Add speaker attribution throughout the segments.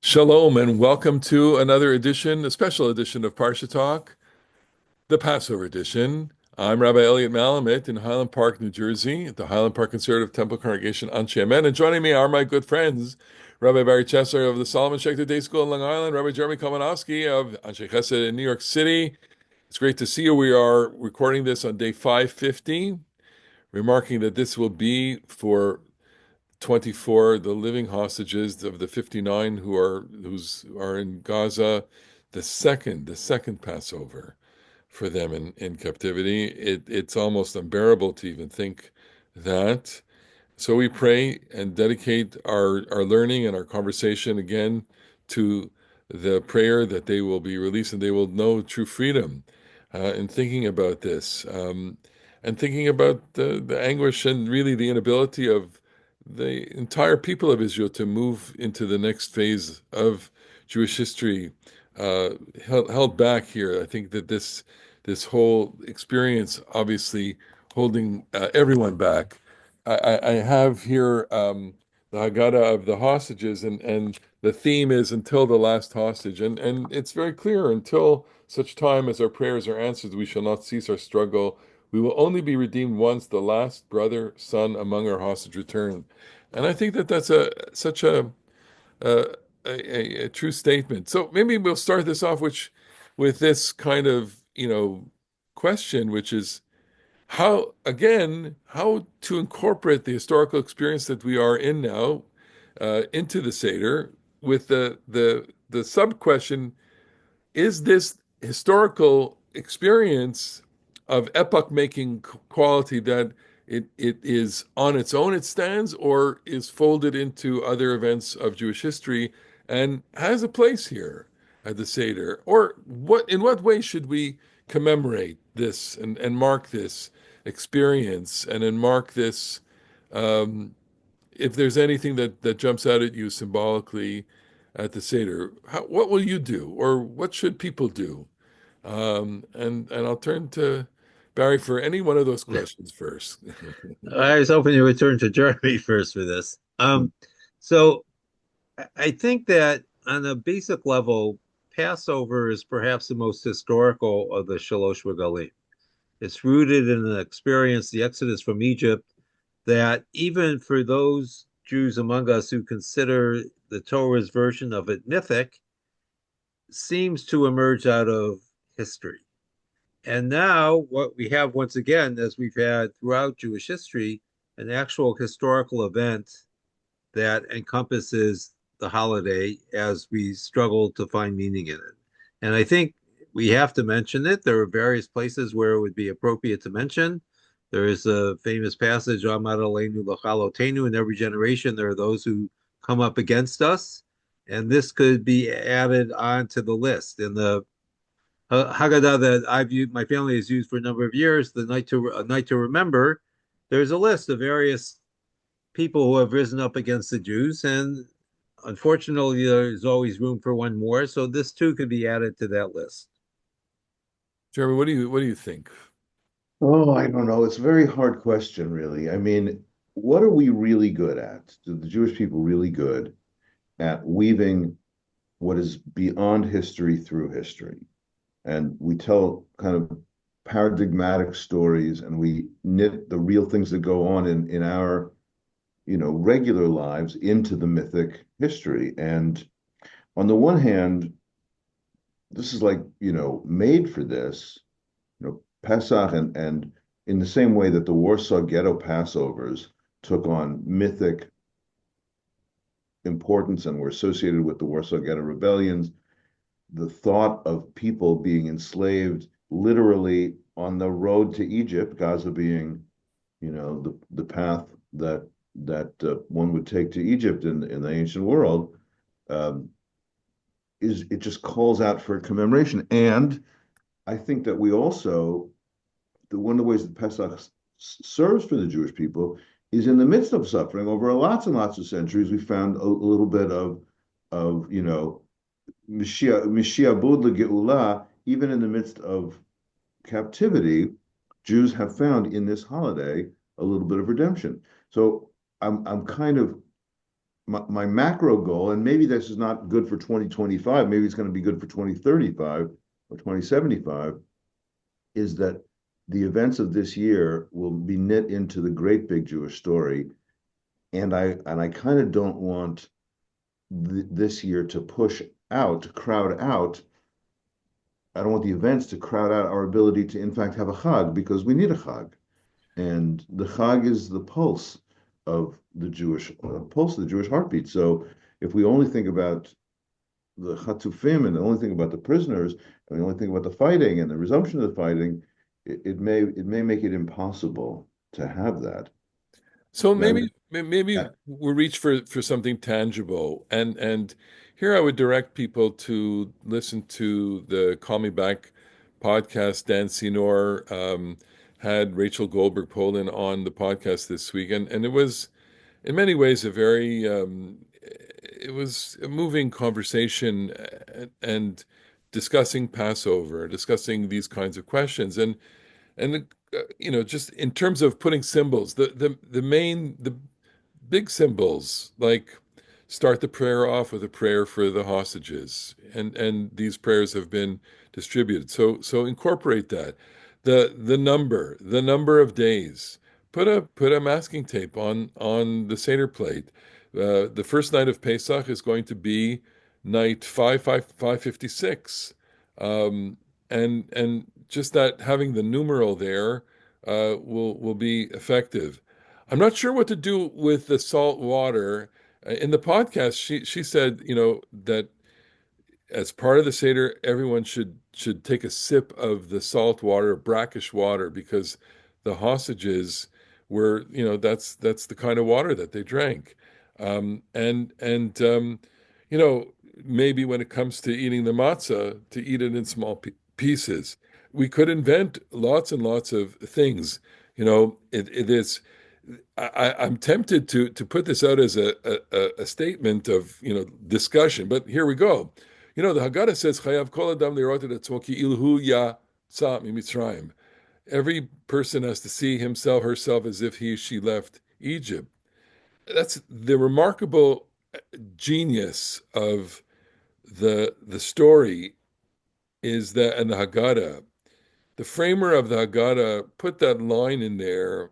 Speaker 1: Shalom and welcome to another edition, a special edition of Parsha Talk, the Passover edition. I'm Rabbi Elliot Malamit in Highland Park, New Jersey, at the Highland Park Conservative Temple Congregation Anshe Amen. And joining me are my good friends, Rabbi Barry Chesler of the Solomon Schechter Day School in Long Island, Rabbi Jeremy Kalmanowski of Anshe Chesed in New York City. It's great to see you. We are recording this on day 550, remarking that this will be for 24, the living hostages of the 59 who are in Gaza, the second Passover for them in captivity. It's almost unbearable to even think that. So we pray and dedicate our learning and our conversation again to the prayer that they will be released and they will know true freedom in thinking about this, and thinking about the anguish and really the inability of the entire people of Israel to move into the next phase of Jewish history, uh, held back here. I think that this whole experience obviously holding everyone back. I have here the Haggadah of the hostages, and the theme is until the last hostage, and it's very clear: until such time as our prayers are answered, we shall not cease our struggle. We will only be redeemed once the last brother, son among our hostage return. And I think that that's such a, a true statement. So maybe we'll start this off with this kind of question, which is how to incorporate the historical experience that we are in now into the Seder with the sub question: is this historical experience of epoch-making quality that it is on its own, it stands, or is folded into other events of Jewish history and has a place here at the Seder? Or in what way should we commemorate this and mark this experience and mark this, um, if there's anything that jumps out at you symbolically at the Seder, what will you do, or what should people do? And I'll turn to Barry for any one of those questions first.
Speaker 2: I was hoping you would turn to Jeremy first for this. So I think that on a basic level, Passover is perhaps the most historical of the Shalosh Regalim. It's rooted in an experience, the Exodus from Egypt, that even for those Jews among us who consider the Torah's version of it mythic, seems to emerge out of history. And now, what we have once again, as we've had throughout Jewish history, an actual historical event that encompasses the holiday as we struggle to find meaning in it. And I think we have to mention it. There are various places where it would be appropriate to mention. There is a famous passage, Amar Aleinu Lachalotenu, in every generation, there are those who come up against us. And this could be added on to the list. In the Haggadah that I've used, my family has used for a number of years, the night to remember. There's a list of various people who have risen up against the Jews, and unfortunately, there's always room for one more. So this too could be added to that list.
Speaker 1: Jeremy, what do you think?
Speaker 3: Oh, I don't know. It's a very hard question, really. I mean, what are we really good at? Do the Jewish people really good at weaving what is beyond history through history? And we tell kind of paradigmatic stories and we knit the real things that go on in our, regular lives into the mythic history. And on the one hand, this is like, made for this. Pesach and in the same way that the Warsaw Ghetto Passovers took on mythic importance and were associated with the Warsaw Ghetto rebellions, the thought of people being enslaved literally on the road to Egypt, Gaza being, the path that one would take to Egypt in the ancient world, um, is it just calls out for commemoration. And I think that we also one of the ways that Pesach serves for the Jewish people is in the midst of suffering over lots and lots of centuries. We found a little bit of Mashiach Bud Geula, even in the midst of captivity. Jews have found in this holiday a little bit of redemption. So I'm kind of my macro goal, and maybe this is not good for 2025, maybe it's going to be good for 2035 or 2075, is that the events of this year will be knit into the great big Jewish story. And I kind of don't want this year to push out, to crowd out. I don't want the events to crowd out our ability to, in fact, have a Chag because we need a Chag. And the Chag is the pulse of the Jewish heartbeat. So if we only think about the Chatufim and the only thing about the prisoners, and the only thing about the fighting and the resumption of the fighting, it may make it impossible to have that.
Speaker 1: So
Speaker 3: Now,
Speaker 1: maybe we'll reach for something tangible. And here I would direct people to listen to the Call Me Back podcast. Dan Senor had Rachel Goldberg Polin on the podcast this week, and it was in many ways a very it was a moving conversation and discussing Passover, discussing these kinds of questions, and just in terms of putting symbols, the big symbols like start the prayer off with a prayer for the hostages, and these prayers have been distributed. So incorporate that. The number of days. Put a masking tape on the Seder plate. The first night of Pesach is going to be night 556. Um, and just that having the numeral there will be effective. I'm not sure what to do with the salt water. In the podcast, she said, that as part of the Seder, everyone should take a sip of the salt water, brackish water, because the hostages were, that's the kind of water that they drank. And you know, maybe when it comes to eating the matzah, to eat it in small pieces. We could invent lots and lots of things. It is. I'm tempted to put this out as a statement of discussion, but here we go. The Haggadah says, "Chayav kol adam lirot et atzmo ki ilhu yatsa mimitzrayim." Every person has to see himself, herself, as if she left Egypt. That's the remarkable genius of the story is that, and the Haggadah, the framer of the Haggadah put that line in there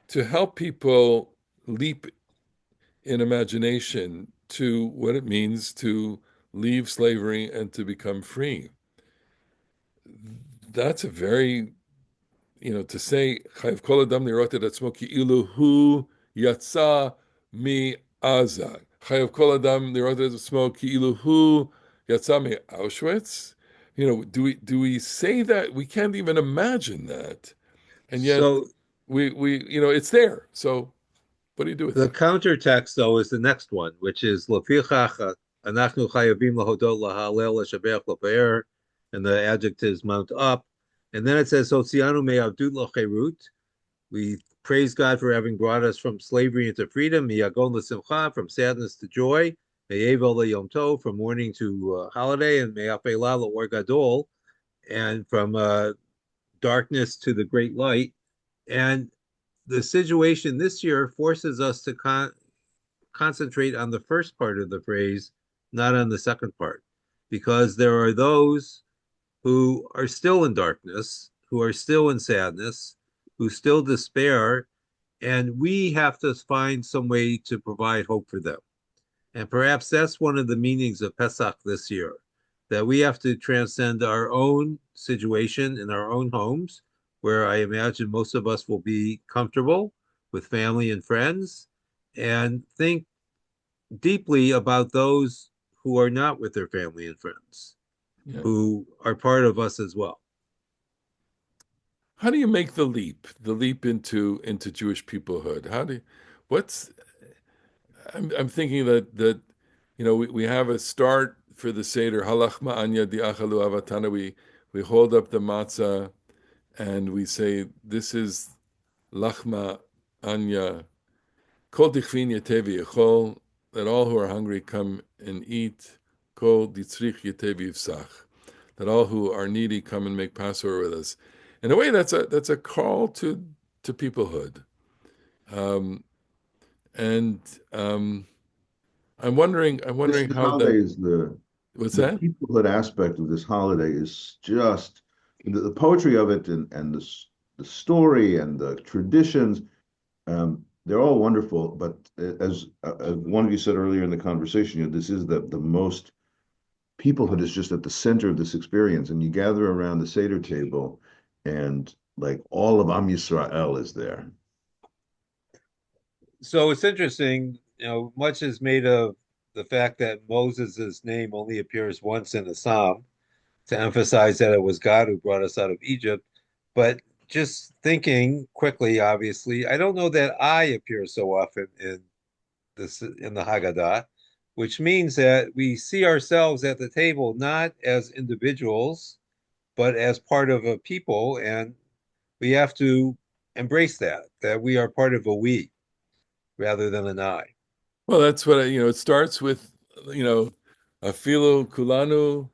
Speaker 1: to help people leap in imagination to what it means to leave slavery and to become free. That's a very, to say, Chayav kol adam lirot et atzmo ki'ilu hu yatsa mi Aza. Chayav kol adam lirot et atzmo ki'ilu hu yatsa mi Auschwitz. Do we say that? We can't even imagine that. And yet
Speaker 2: So
Speaker 1: it's there. So what do you do with
Speaker 2: the
Speaker 1: that?
Speaker 2: counter text, though, is the next one, which is "Lefichach anachnu chayavim lahodot lahalel leshabeach lefaer," and the adjectives mount up, and then it says "Hotzianu me'avdut lacherut." We praise God for having brought us from slavery into freedom. Miyagon l'simcha, from sadness to joy. Me'evel le'yom tov, from mourning to holiday, and me'afela l'or gadol, and from darkness to the great light. And the situation this year forces us to concentrate on the first part of the phrase, not on the second part, because there are those who are still in darkness, who are still in sadness, who still despair, and we have to find some way to provide hope for them. And perhaps that's one of the meanings of Pesach this year, that we have to transcend our own situation in our own homes, where I imagine most of us will be comfortable with family and friends, and think deeply about those who are not with their family and friends,
Speaker 1: Yeah.
Speaker 2: who are part of us as well.
Speaker 1: How do you make the leap into Jewish peoplehood? What's, I'm thinking that we have a start for the Seder, halachma anya diachalu avatana. We hold up the matzah and we say, this is lachma anya, kol dichvin yetevi yechol, that all who are hungry come and eat, kol ditzrich yetevi yifsach, that all who are needy come and make Passover with us. In a way, that's a call to peoplehood, um, and I'm
Speaker 3: This,
Speaker 1: wondering
Speaker 3: this
Speaker 1: how
Speaker 3: holiday
Speaker 1: the
Speaker 3: is
Speaker 1: what's
Speaker 3: the
Speaker 1: that?
Speaker 3: peoplehood aspect of this holiday is just the poetry of it and the story and the traditions. They're all wonderful, but as one of you said earlier in the conversation, this is the most peoplehood is just at the center of this experience, and you gather around the Seder table, and like all of Am Yisrael is there.
Speaker 2: So it's interesting, much is made of the fact that Moses' name only appears once in the Psalm to emphasize that it was God who brought us out of Egypt. But just thinking quickly, obviously, I don't know that I appear so often in the Haggadah, which means that we see ourselves at the table not as individuals, but as part of a people, and we have to embrace that we are part of a we rather than an I.
Speaker 1: Well, that's what it starts with, you know, afilu kulanu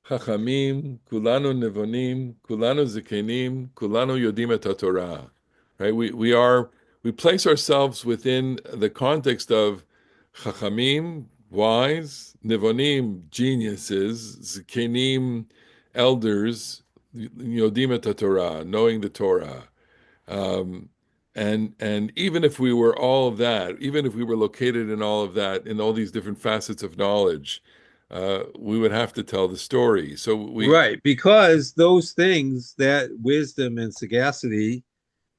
Speaker 1: chachamim, kulanu nevonim, kulanu zikenim, kulanu yodim et haTorah. Right? We place ourselves within the context of chachamim, wise, nevonim, geniuses, zikenim, elders, yodim et haTorah, knowing the Torah. Um, and even if we were all of that, even if we were located in all of that, in all these different facets of knowledge, we would have to tell the story. So we
Speaker 2: Right, because those things, that wisdom and sagacity,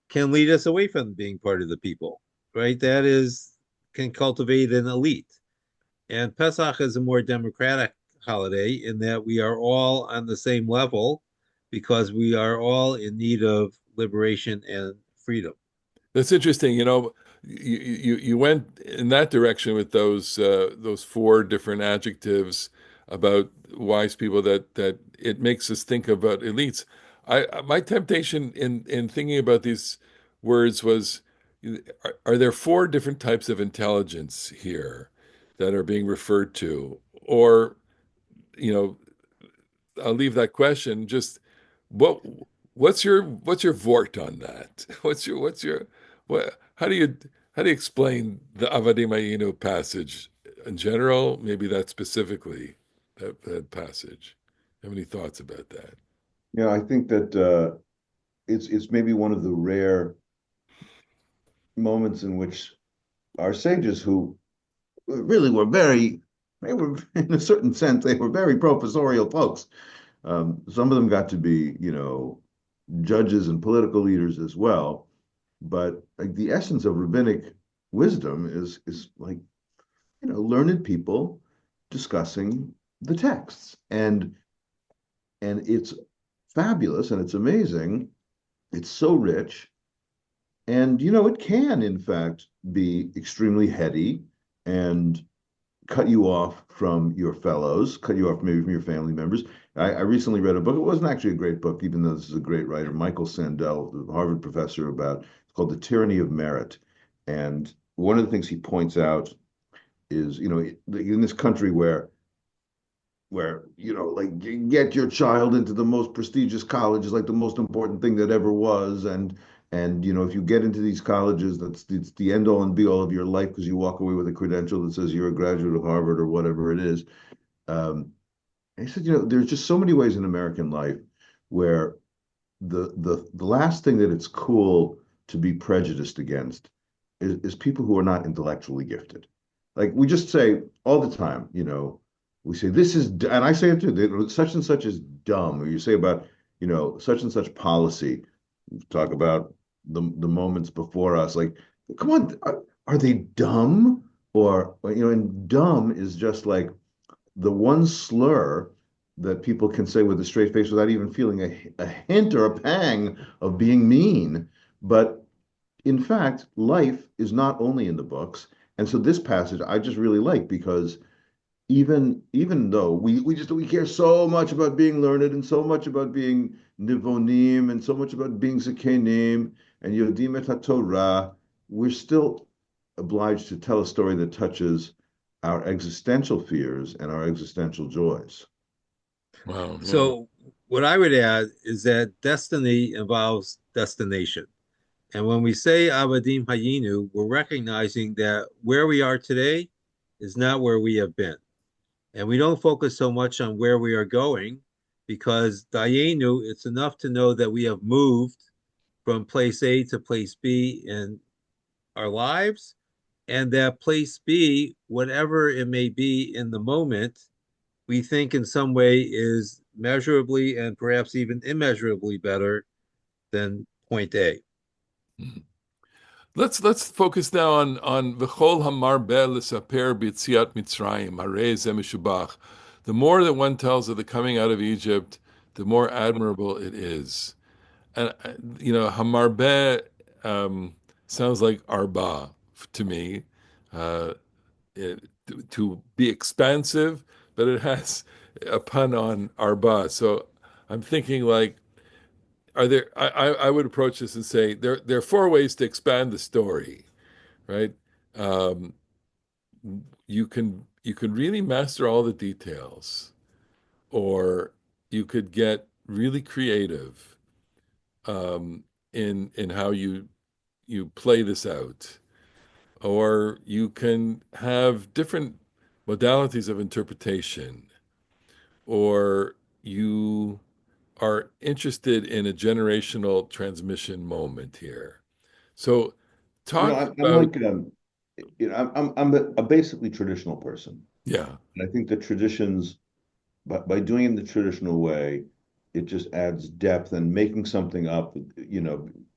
Speaker 2: can lead us away from being part of the people, right? That is, can cultivate an elite. And Pesach is a more democratic holiday in that we are all on the same level because we are all in need of liberation and freedom.
Speaker 1: That's interesting. You went in that direction with those four different adjectives about wise people that it makes us think about elites. My temptation in thinking about these words was, are there four different types of intelligence here that are being referred to? Or, you know, I'll leave that question. Just what what's your vort on that? What how do you explain the Avadim Ayinu passage in general? Maybe that specifically, that passage. Have any thoughts about that?
Speaker 3: Yeah, I think that it's maybe one of the rare moments in which our sages, who really were they were in a certain sense, they were very professorial folks. Some of them got to be, judges and political leaders as well. But like the essence of rabbinic wisdom is like, learned people discussing the texts. And it's fabulous and it's amazing. It's so rich. And it can in fact be extremely heady and cut you off from your fellows, cut you off maybe from your family members. I recently read a book. It wasn't actually a great book, even though this is a great writer, Michael Sandel, the Harvard professor, it's called The Tyranny of Merit. And one of the things he points out is, in this country where like you get your child into the most prestigious college is like the most important thing that ever was, and if you get into these colleges, it's the end all and be all of your life because you walk away with a credential that says you're a graduate of Harvard or whatever it is. And he said, there's just so many ways in American life where the last thing that it's cool to be prejudiced against is people who are not intellectually gifted. Like we just say all the time, we say this is, and I say it too, such and such is dumb. Or you say about, such and such policy, talk about the moments before us, like, come on, are they dumb? And dumb is just like the one slur that people can say with a straight face without even feeling a hint or a pang of being mean. But in fact, life is not only in the books. And so this passage I just really like because even though we care so much about being learned and so much about being nivonim and so much about being zakenim and yodim et Torah, we're still obliged to tell a story that touches our existential fears and our existential joys.
Speaker 1: Wow, yeah.
Speaker 2: So, what I would add is that destiny involves destination. And when we say Avadim Hayinu, we're recognizing that where we are today is not where we have been. And we don't focus so much on where we are going because Dayenu, it's enough to know that we have moved from place A to place B in our lives, and that place B, whatever it may be in the moment, we think in some way is measurably and perhaps even immeasurably better than point A.
Speaker 1: Mhm. Let's focus now on v'chol hamarbeh l'saper b'yetziat Mitzrayim harei zeh mishubach. The more that one tells of the coming out of Egypt, the more admirable it is. And hamarbeh sounds like arba to me, uh, to be expansive, but it has a pun on arba. So I'm thinking like, are there? I would approach this and say there are four ways to expand the story, right? Um, you can really master all the details, or you could get really creative in how you play this out, or you can have different modalities of interpretation, or you are interested in a generational transmission moment here. So talk
Speaker 3: I'm
Speaker 1: about,
Speaker 3: like, I'm a basically traditional person.
Speaker 1: yeah,
Speaker 3: And I think the traditions, by doing it the traditional way, it just adds depth and making something up.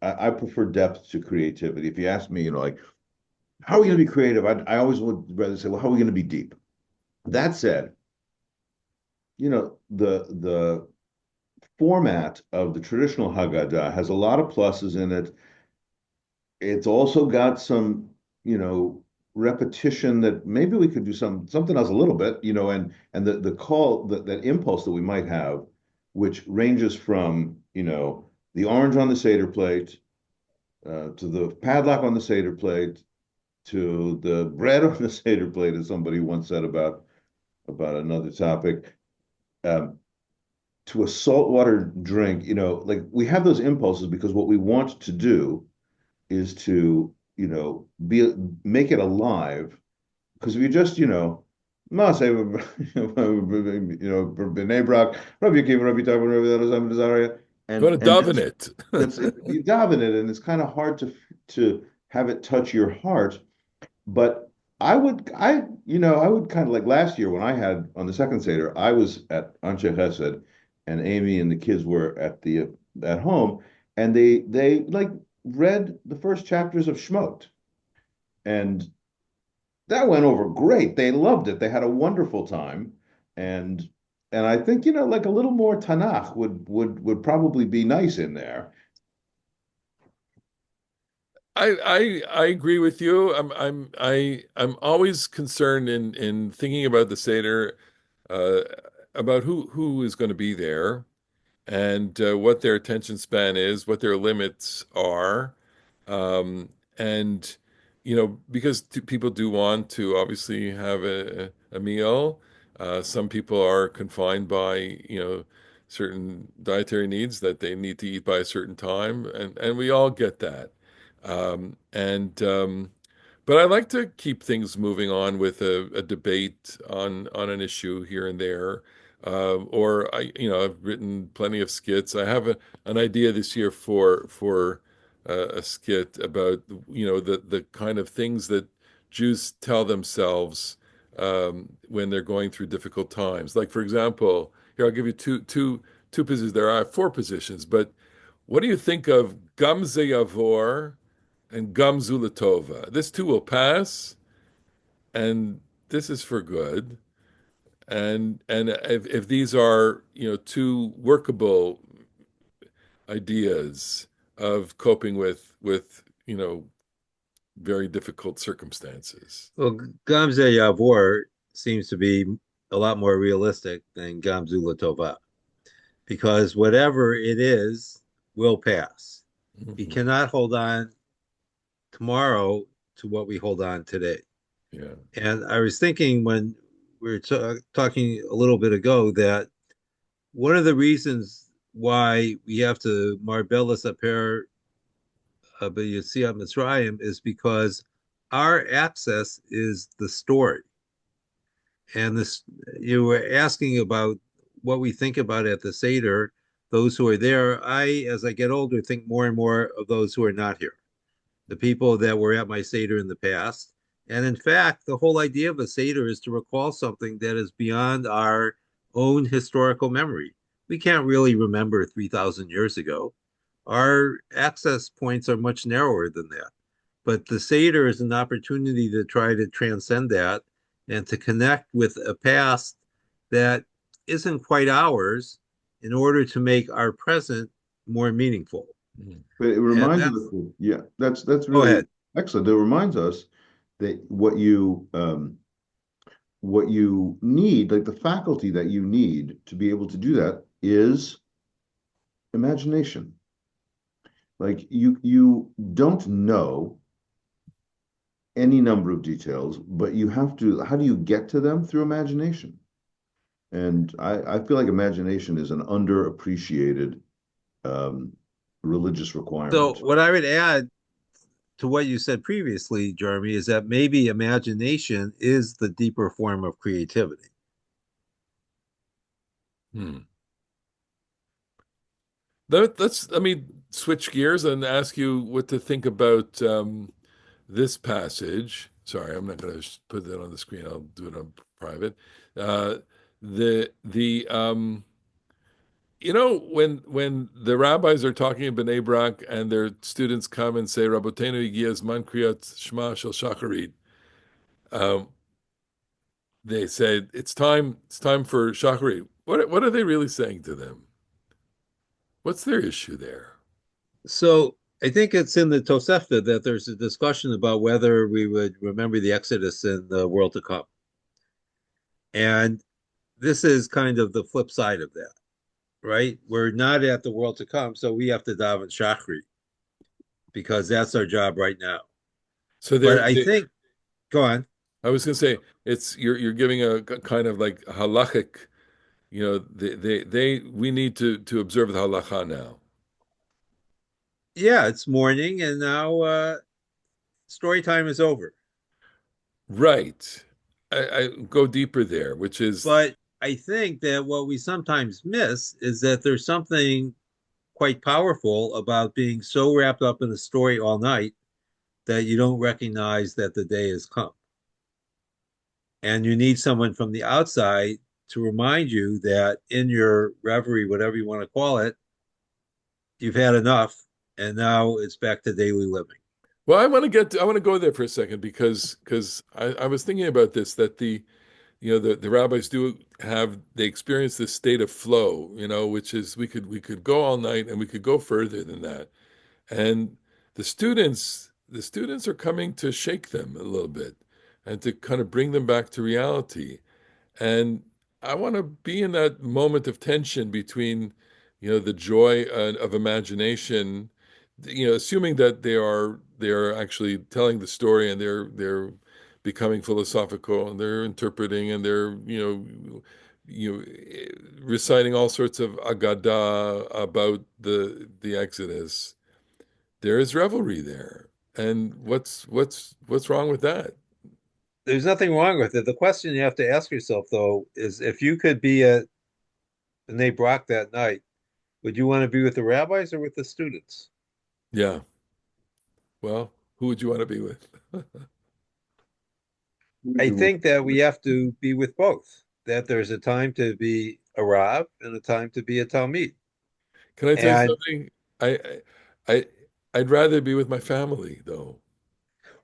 Speaker 3: I prefer depth to creativity. If you ask me, like, how are we going to be creative? I always would rather say, well, how are we going to be deep? That said, the format of the traditional Haggadah has a lot of pluses in it. It's also got some, you know, repetition that maybe we could do something else a little bit, and the call that impulse that we might have, which ranges from, the orange on the Seder plate, to the padlock on the Seder plate, to the bread on the Seder plate, as somebody once said about another topic. Um, to a saltwater drink, like we have those impulses because what we want to do is to, be make it alive. Because if you just, "Ma say, B'nai Brak, Rabbi Akiva, Rabbi Tarfon, Rabbi Elazar, Rabbi Azariah,"
Speaker 1: go
Speaker 3: and
Speaker 1: to
Speaker 3: and
Speaker 1: Daven it.
Speaker 3: that's it. You dive in it, and it's kind of hard to have it touch your heart. But I would kind of like last year when I had on the second Seder, I was at Anshe Chesed, and Amy and the kids were at home, and they like read the first chapters of Shmot, and that went over great. They loved it. They had a wonderful time, and and I think like a little more Tanakh would probably be nice in there.
Speaker 1: I agree with you. I'm always concerned in thinking about the Seder, uh, about who is going to be there, and what their attention span is, what their limits are, um, and because people do want to obviously have a meal. Some people are confined by certain dietary needs that they need to eat by a certain time, and we all get that. And But I like to keep things moving on with a debate on an issue here and there. Or I've written plenty of skits. I have an idea this year for a skit about the kind of things that Jews tell themselves when they're going through difficult times. Like for example, here I'll give you two positions. There are four positions, but what do you think of Gam Ze Yavor and Gam Zulatova? This too will pass, and this is for good. And if these are two workable ideas of coping with very difficult circumstances.
Speaker 2: Well, Gamze Yavor seems to be a lot more realistic than Gamzu Latova because whatever it is will pass. We
Speaker 1: Mhm.
Speaker 2: cannot hold on tomorrow to what we hold on today.
Speaker 1: Yeah.
Speaker 2: And I was thinking when we were talking a little bit ago that one of the reasons why we have to Marbella Saper B'Yetziat Mitzrayim is because our access is the story. And this, you were asking about what we think about at the Seder, those who are there. As I get older, think more and more of those who are not here, the people that were at my Seder in the past. And in fact, the whole idea of a Seder is to recall something that is beyond our own historical memory. We can't really remember 3,000 years ago. Our access points are much narrower than that. But the Seder is an opportunity to try to transcend that and to connect with a past that isn't quite ours in order to make our present more meaningful.
Speaker 1: Mm.
Speaker 3: But it
Speaker 2: And
Speaker 3: reminds us,
Speaker 2: that's,
Speaker 3: yeah, that's
Speaker 2: go
Speaker 3: really
Speaker 2: ahead.
Speaker 3: excellent. It reminds us that what you need, like the faculty that you need to be able to do that is imagination. Like you don't know any number of details, but you have to, how do you get to them? Through imagination. And I feel like imagination is an underappreciated um, religious
Speaker 2: So,
Speaker 3: requirement.
Speaker 2: what I would add to what you said previously, Jeremy, is that maybe imagination is the deeper form of creativity.
Speaker 1: Hmm. Let me switch gears and ask you what to think about this passage. Sorry, I'm not going to put that on the screen. I'll do it on private. Uh, the when the rabbis are talking in Bnei Brak and their students come and say Rabotenu Igi Man Kriyat Shema Shel Shacharit, um, they say it's time for Shacharit. What are they really saying to them? What's their issue there?
Speaker 2: So, I think it's in the Tosefta that there's a discussion about whether we would remember the Exodus in the world to come. And this is kind of the flip side of that, right? We're not at the world to come, so we have to daven Shachri because that's our job right now.
Speaker 1: So
Speaker 2: But I think, go on.
Speaker 1: I was going to say it's you're giving a kind of like halachic, we need to observe the halacha now.
Speaker 2: Yeah, it's morning, and now story time is over.
Speaker 1: Right. I go deeper there, which is
Speaker 2: But I think that what we sometimes miss is that there's something quite powerful about being so wrapped up in a story all night that you don't recognize that the day has come. And you need someone from the outside to remind you that in your reverie, whatever you want to call it, you've had enough and now it's back to daily living.
Speaker 1: well, I want to go there for a second because I was thinking about this that the rabbis do have they experience this state of flow, which is we could go all night and we could go further than that. And the students are coming to shake them a little bit and to kind of bring them back to reality. And I want to be in that moment of tension between, the joy of imagination, assuming that they are actually telling the story and they're becoming philosophical and they're interpreting and they're reciting all sorts of agada about the Exodus. There is revelry there, and what's wrong with that?
Speaker 2: There's nothing wrong with it. The question you have to ask yourself, though, is if you could be at B'nai Brak that night, would you want to be with the rabbis or with the students?
Speaker 1: Yeah. Well, who would you want to be with?
Speaker 2: I think that we have to be with both, that there's a time to be a Rav and a time to be a Talmid.
Speaker 1: Can I tell you
Speaker 2: And
Speaker 1: something? I, I, I'd rather be with my family, though.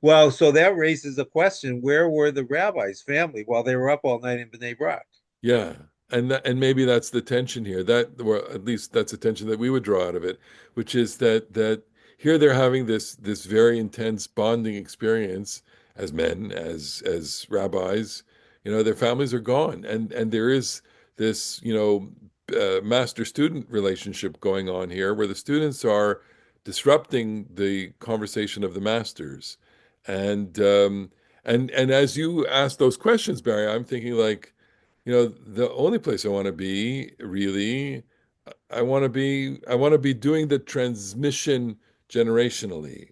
Speaker 2: well, so that raises a question, where were the rabbis' family while they were up all night in B'nai Brak?
Speaker 1: Yeah, and maybe that's the tension here. Or at least that's a tension that we would draw out of it, which is that here they're having this very intense bonding experience as men, as rabbis. Their families are gone, and there is this master-student relationship going on here, where the students are disrupting the conversation of the masters, and as you ask those questions, Barry, I'm thinking like the only place I want to be really, I want to be doing the transmission generationally.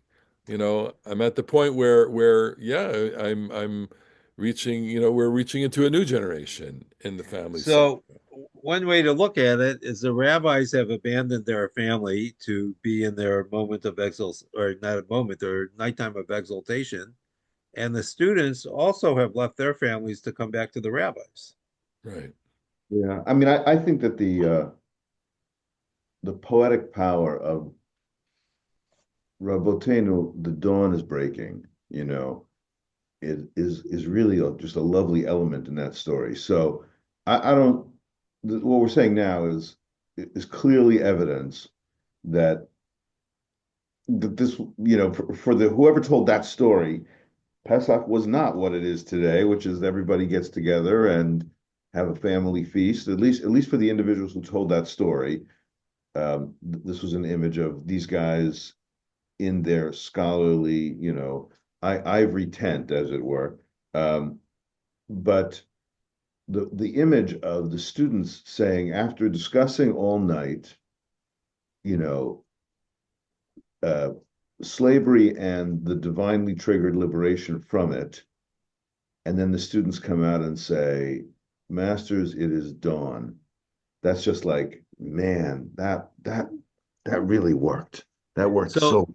Speaker 1: I'm at the point where yeah, I'm we're reaching into a new generation in the family saga.
Speaker 2: So one way to look at it is the rabbis have abandoned their family to be in their moment of or not a moment, or nighttime of exaltation, and the students also have left their families to come back to the rabbis.
Speaker 1: Right.
Speaker 3: Yeah, I mean, I think that the poetic power of Rabotenu, the dawn is breaking, is really just a lovely element in that story. So I don't. What we're saying now is clearly evidence that this, for the whoever told that story, Pesach was not what it is today, which is everybody gets together and have a family feast. At least for the individuals who told that story, this was an image of these guys in their scholarly, ivory tent, as it were. Um, but the image of the students saying, after discussing all night, you know, uh, slavery and the divinely triggered liberation from it, and then the students come out and say, "Masters, it is dawn." That's just like, man, that really worked. That worked
Speaker 2: So
Speaker 3: so.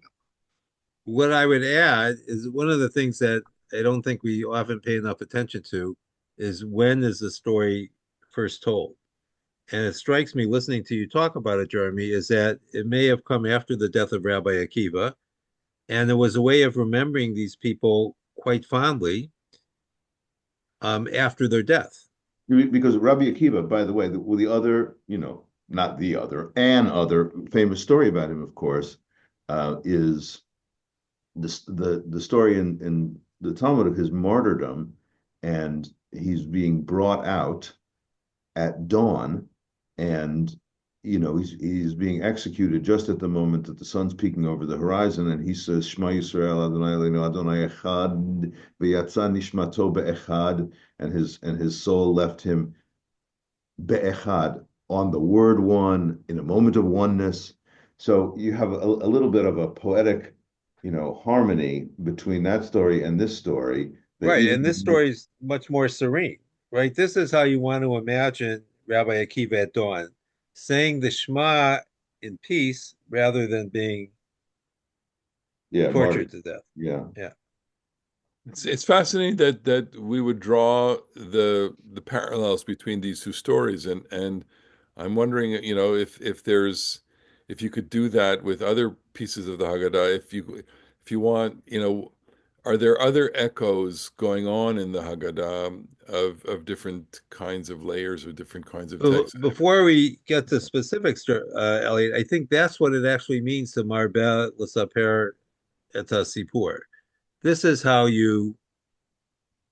Speaker 2: what I would add is one of the things that I don't think we often pay enough attention to is when is the story first told? And it strikes me listening to you talk about it, Jeremy, is that it may have come after the death of Rabbi Akiva, and it was a way of remembering these people quite fondly after their death.
Speaker 3: Because Rabbi Akiva, by the way, the other, not the other, an other famous story about him, of course, is the story in the Talmud of his martyrdom, and he's being brought out at dawn, and he's being executed just at the moment that the sun's peeking over the horizon, and he says, "Shema Yisrael, Adonai Eloheinu, Adonai Echad, v'yatsa nishmato be'echad," and his soul left him be'echad, on the word one, in a moment of oneness. So you have a little bit of a poetic, harmony between that story and this story. That
Speaker 2: Right.
Speaker 3: even
Speaker 2: And this story is much more serene, right? This is how you want to imagine Rabbi Akiva at dawn, saying the Shema in peace rather than being
Speaker 3: yeah, martyr,
Speaker 2: tortured to death.
Speaker 3: yeah.
Speaker 2: Yeah.
Speaker 1: It's fascinating that we would draw the parallels between these two stories, and I'm wondering, if you could do that with other pieces of the Haggadah, if you want, are there other echoes going on in the Haggadah of different kinds of layers or different kinds of texts?
Speaker 2: Before we get to specifics, Elliot, I think that's what it actually means to Marbeh L'Saper et Sipur. This is how you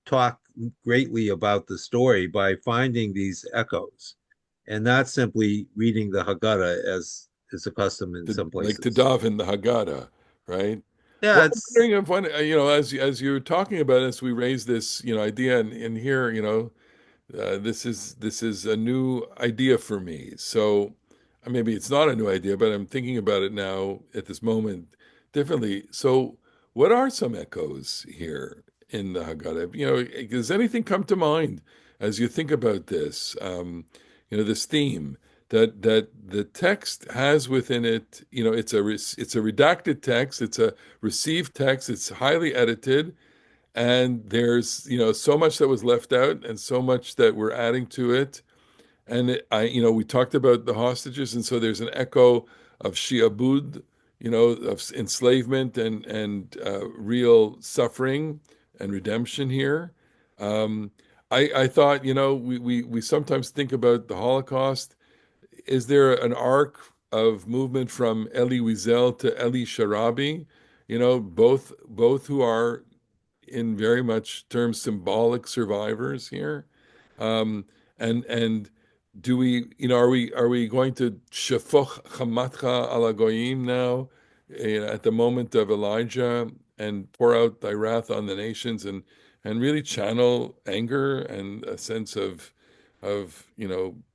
Speaker 2: talk greatly about the story, by finding these echoes and not simply reading the Haggadah as is the custom in some
Speaker 1: Like to
Speaker 2: places.
Speaker 1: daven the Haggadah, right?
Speaker 2: Yeah,
Speaker 1: Well, I'm
Speaker 2: it's
Speaker 1: wondering if as you're talking about it, as we raise this, idea in here, this is a new idea for me. So maybe it's not a new idea, but I'm thinking about it now at this moment differently. So what are some echoes here in the Haggadah? Does anything come to mind as you think about this? This theme that the text has within it. It's a redacted text. It's a received text. It's highly edited, and there's so much that was left out and so much that we're adding to it. And we talked about the hostages, and so there's an echo of shi'abud, of enslavement and real suffering and redemption here. um, I thought, we sometimes think about the Holocaust. Is there an arc of movement from Elie Wiesel to Elie Sharabi? Both who are in very much terms symbolic survivors here. Um, and do we, are we going to shefoch chamatcha ala goyim now, at the moment of Elijah, and pour out thy wrath on the nations, and really channel anger and a sense of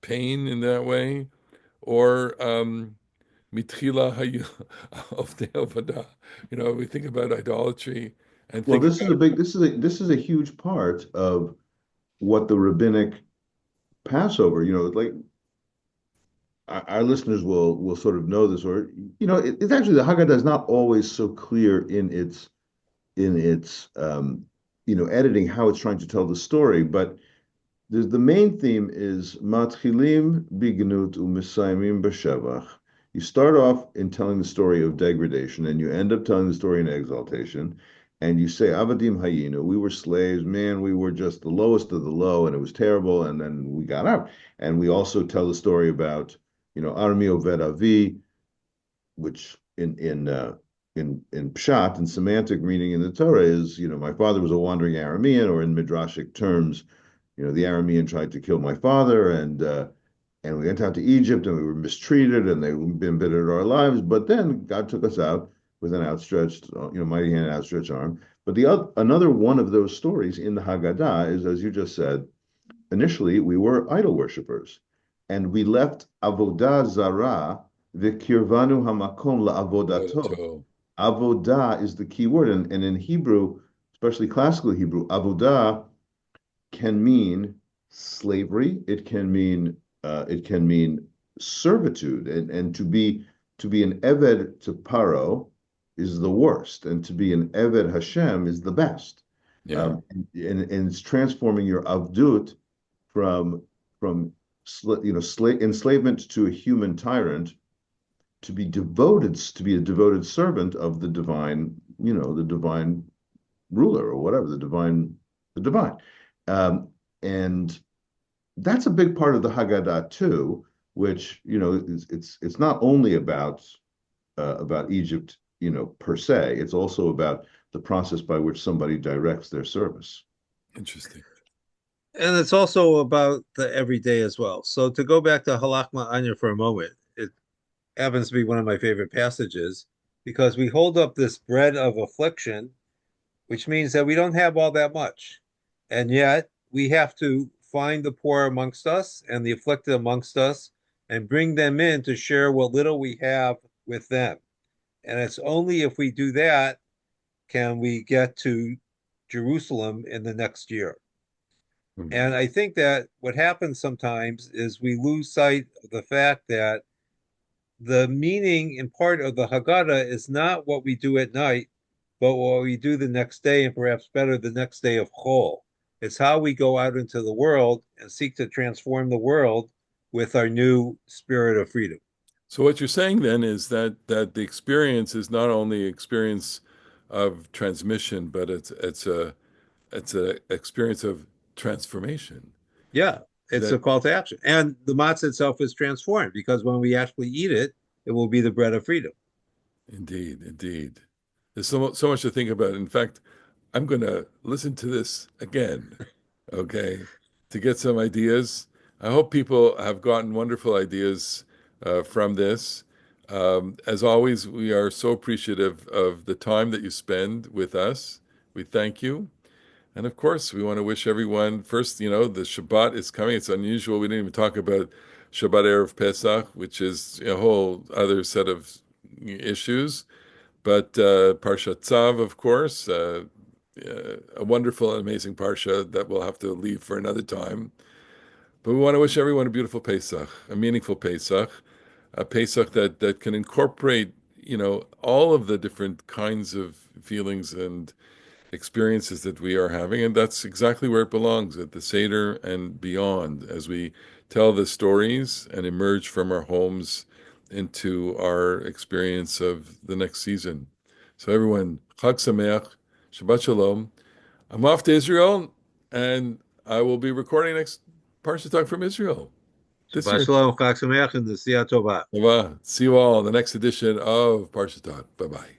Speaker 1: pain in that way, or mitchila hayu of the avada, we think about idolatry, And
Speaker 3: Well,
Speaker 1: think about it.
Speaker 3: this is a huge part of what the rabbinic Passover, like our listeners will sort of know this, or it's actually the Haggadah is not always so clear in its editing how it's trying to tell the story, but the main theme is Matchilim bignut u'misayimim b'shevach. You start off in telling the story of degradation, and you end up telling the story in exaltation. And you say, Avadim Hayinu, we were slaves, man, we were just the lowest of the low, and it was terrible, and then we got out. And we also tell the story about, Armi Oved Avi, which in pshat and semantic meaning in the Torah is, my father was a wandering Aramean, or in midrashic terms, the Aramean tried to kill my father, and we went out to Egypt, and we were mistreated, and they've been bitter at our lives. But then God took us out with an outstretched, mighty hand, outstretched arm. But another one of those stories in the Haggadah is, as you just said, initially we were idol worshippers, and we left avodah zara v'kirvanu hamakom la'avodato.
Speaker 1: To,
Speaker 3: Avodah is the key word, and in Hebrew, especially classical Hebrew, avodah can mean slavery. It can mean servitude, and to be an eved to Paro is the worst, and to be an eved Hashem is the best.
Speaker 1: yeah,
Speaker 3: And it's transforming your avdut from enslavement to a human tyrant to be a devoted servant of the divine ruler, or whatever, the divine. And that's a big part of the Haggadah too, which it's not only about Egypt, per se. It's also about the process by which somebody directs their service.
Speaker 1: interesting.
Speaker 2: And it's also about the everyday as well. So to go back to Halak Anya for a moment, it happens to be one of my favorite passages because we hold up this bread of affliction, which means that we don't have all that much. And yet we have to find the poor amongst us and the afflicted amongst us and bring them in to share what little we have with them. And it's only if we do that can we get to Jerusalem in the next year.
Speaker 1: Hmm.
Speaker 2: And I think that what happens sometimes is we lose sight of the fact that the meaning and part of the Haggadah is not what we do at night, but what we do the next day, and perhaps better, the next day of Chol. It's how we go out into the world and seek to transform the world with our new spirit of freedom.
Speaker 1: So what you're saying then is that the experience is not only experience of transmission, but it's a experience of transformation.
Speaker 2: Yeah, it's
Speaker 1: That
Speaker 2: a call to action. And the matzah itself is transformed because when we actually eat it, it will be the bread of freedom.
Speaker 1: indeed, indeed. There's so much to think about. In fact, I'm going to listen to this again, okay, to get some ideas. I hope people have gotten wonderful ideas from this. As always, we are so appreciative of the time that you spend with us. We thank you. And of course, we want to wish everyone first, the Shabbat is coming. It's unusual. We didn't even talk about Shabbat Erev Pesach, which is a whole other set of issues. But Parsha Tzav, of course, a wonderful and amazing Parsha that we'll have to leave for another time. But we want to wish everyone a beautiful Pesach, a meaningful Pesach, a Pesach that can incorporate, all of the different kinds of feelings and experiences that we are having. And that's exactly where it belongs, at the Seder and beyond, as we tell the stories and emerge from our homes into our experience of the next season. So everyone, Chag Sameach, Shabbat Shalom. I'm off to Israel, and I will be recording next Parsha Talk from Israel this
Speaker 2: Shabbat
Speaker 1: year.
Speaker 2: shalom, chag sameach, and the siyah tova.
Speaker 1: See you all in the next edition of Parsha Talk. Bye-bye.